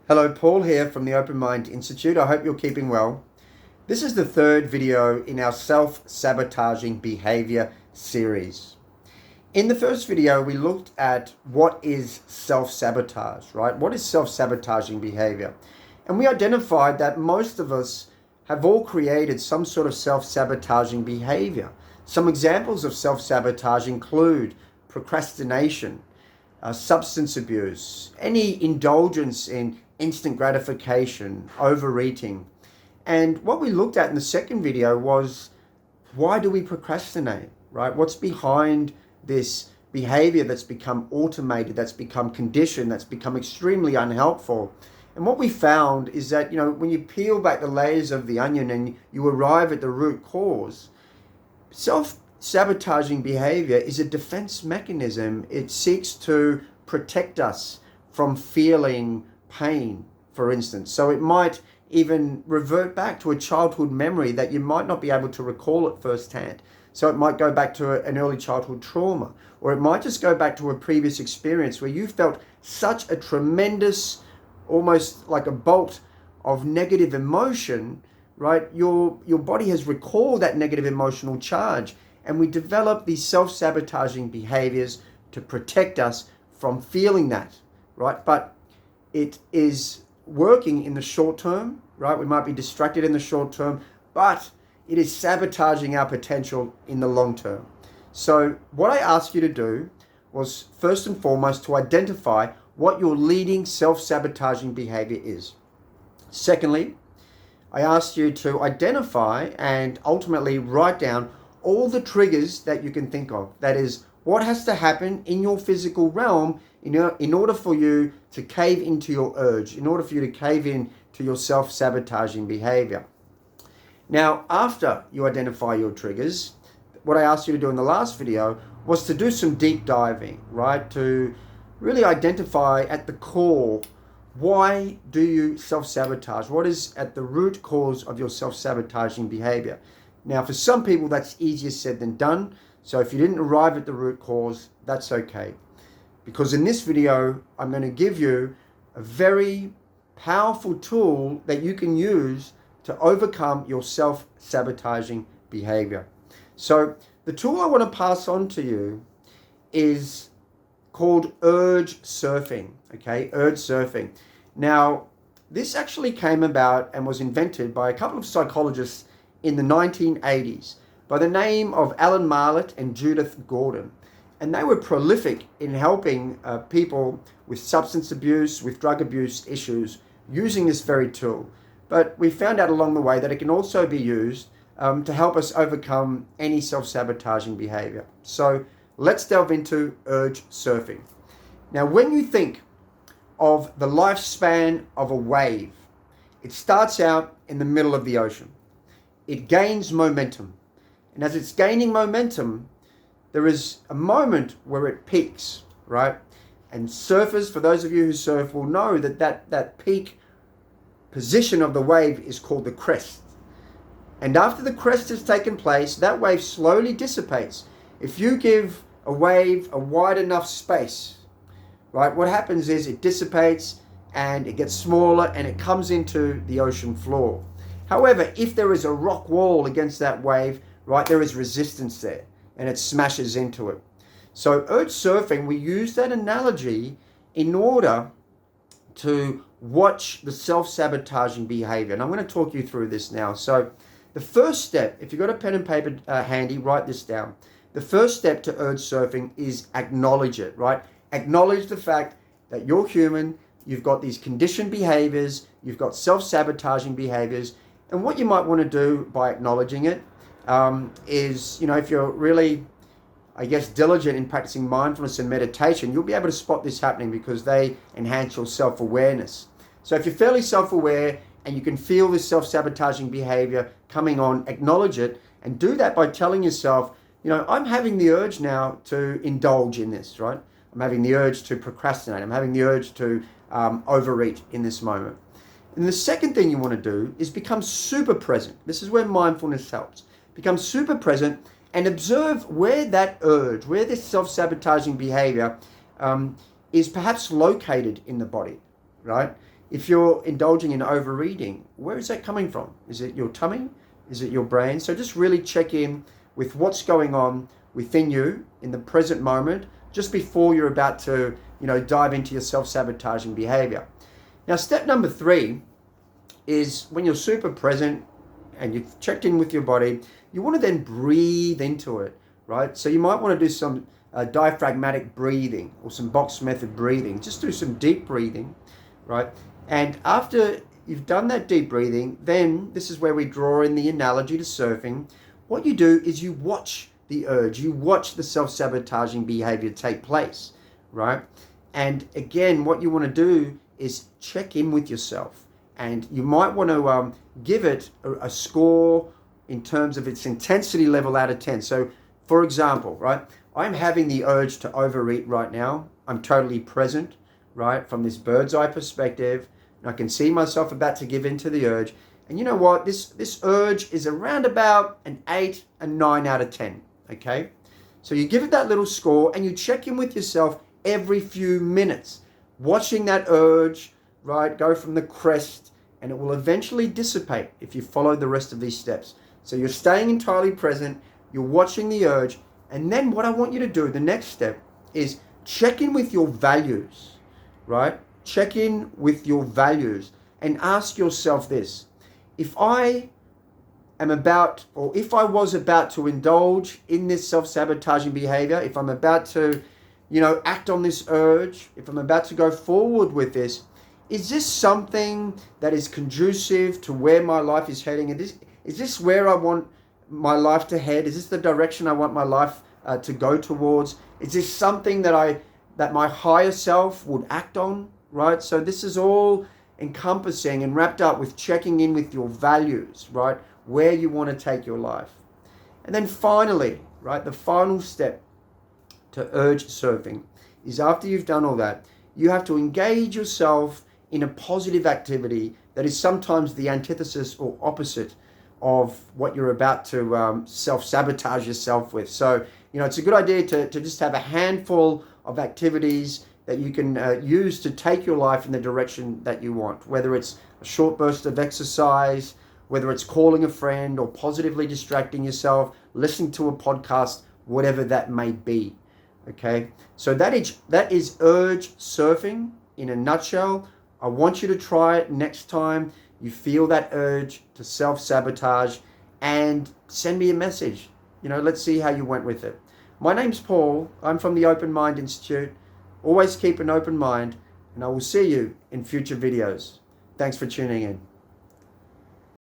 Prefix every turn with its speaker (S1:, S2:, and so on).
S1: Hello, Paul here from the Open Mind Institute. I hope you're keeping well. This is the third video in our self-sabotaging behavior series. In the first video, we looked at what is self-sabotage, right? What is self-sabotaging behavior? And we identified that most of us have all created some sort of self-sabotaging behavior. Some examples of self-sabotage include procrastination, substance abuse, any indulgence in instant gratification, overeating. And what we looked at in the second video was, why do we procrastinate, right? What's behind this behavior that's become automated, that's become conditioned, that's become extremely unhelpful? And what we found is that, when you peel back the layers of the onion and you arrive at the root cause, self-sabotaging behavior is a defense mechanism. It seeks to protect us from feeling pain, for instance. So it might even revert back to a childhood memory that you might not be able to recall at first hand. So it might go back to an early childhood trauma, or it might just go back to a previous experience where you felt such a tremendous, almost like a bolt of negative emotion, right? Your body has recalled that negative emotional charge, and we develop these self-sabotaging behaviors to protect us from feeling that, right? But it is working in the short term, right? We might be distracted in the short term, but it is sabotaging our potential in the long term. So what I asked you to do was, first and foremost, to identify what your leading self-sabotaging behavior is. Secondly, I asked you to identify and ultimately write down all the triggers that you can think of. That is, what has to happen in your physical realm in order for you to cave into your urge, in order for you to cave in to your self-sabotaging behavior. Now, after you identify your triggers, what I asked you to do in the last video was to do some deep diving, right? To really identify at the core, why do you self-sabotage? What is at the root cause of your self-sabotaging behavior? Now, for some people, that's easier said than done. So if you didn't arrive at the root cause, that's okay. Because in this video, I'm going to give you a very powerful tool that you can use to overcome your self-sabotaging behavior. So the tool I want to pass on to you is called urge surfing, okay? Urge surfing. Now, this actually came about and was invented by a couple of psychologists in the 1980s by the name of Alan Marlett and Judith Gordon. And they were prolific in helping people with substance abuse, with drug abuse issues, using this very tool. But we found out along the way that it can also be used to help us overcome any self-sabotaging behavior. So let's delve into urge surfing. Now, when you think of the lifespan of a wave, it starts out in the middle of the ocean. It gains momentum. And as it's gaining momentum, there is a moment where it peaks, right? And surfers, for those of you who surf, will know that peak position of the wave is called the crest. And after the crest has taken place, that wave slowly dissipates. If you give a wave a wide enough space, right, what happens is it dissipates and it gets smaller and it comes into the ocean floor. However, if there is a rock wall against that wave, right, there is resistance there and it smashes into it. So urge surfing, we use that analogy in order to watch the self-sabotaging behavior. And I'm going to talk you through this now. So the first step, if you've got a pen and paper handy, write this down. The first step to urge surfing is acknowledge it, right? Acknowledge the fact that you're human, you've got these conditioned behaviors, you've got self-sabotaging behaviors. And what you might want to do by acknowledging it is, if you're really, diligent in practicing mindfulness and meditation, you'll be able to spot this happening because they enhance your self-awareness. So if you're fairly self-aware and you can feel this self-sabotaging behavior coming on, acknowledge it, and do that by telling yourself, I'm having the urge now to indulge in this, right? I'm having the urge to procrastinate. I'm having the urge to overeat in this moment. And the second thing you want to do is become super present. This is where mindfulness helps. Become super present and observe where that urge, where this self-sabotaging behavior is perhaps located in the body, right? If you're indulging in overeating, where is that coming from? Is it your tummy? Is it your brain? So just really check in with what's going on within you in the present moment, just before you're about to, dive into your self-sabotaging behavior. Now, step number 3 is when you're super present and you've checked in with your body, you want to then breathe into it, right? So you might want to do some diaphragmatic breathing or some box method breathing. Just do some deep breathing, right? And after you've done that deep breathing, then this is where we draw in the analogy to surfing. What you do is you watch the urge, you watch the self-sabotaging behavior take place, right? And again, what you want to do is check in with yourself. And you might want to give it a score in terms of its intensity level out of 10. So, for example, right, I'm having the urge to overeat right now. I'm totally present, right, from this bird's eye perspective. And I can see myself about to give in to the urge. And you know what? This urge is around about an 8, a 9 out of 10, okay? So you give it that little score and you check in with yourself every few minutes, watching that urge, right, go from the crest, and it will eventually dissipate if you follow the rest of these steps. So you're staying entirely present, you're watching the urge, and then what I want you to do, the next step, is check in with your values, right? Check in with your values and ask yourself this: if I was about to indulge in this self-sabotaging behavior, if I'm about to, act on this urge, if I'm about to go forward with this, is this something that is conducive to where my life is heading? Is this where I want my life to head? Is this the direction I want my life to go towards? Is this something that my higher self would act on, right? So this is all encompassing and wrapped up with checking in with your values, right? Where you want to take your life. And then finally, right, the final step to urge surfing is, after you've done all that, you have to engage yourself in a positive activity that is sometimes the antithesis or opposite of what you're about to self-sabotage yourself with. So, it's a good idea to just have a handful of activities that you can use to take your life in the direction that you want, whether it's a short burst of exercise, whether it's calling a friend or positively distracting yourself, listening to a podcast, whatever that may be. Okay, so that is urge surfing in a nutshell. I want you to try it next time you feel that urge to self-sabotage, and send me a message. Let's see how you went with it. My name's Paul. I'm from the Open Mind Institute. Always keep an open mind, and I will see you in future videos. Thanks for tuning in.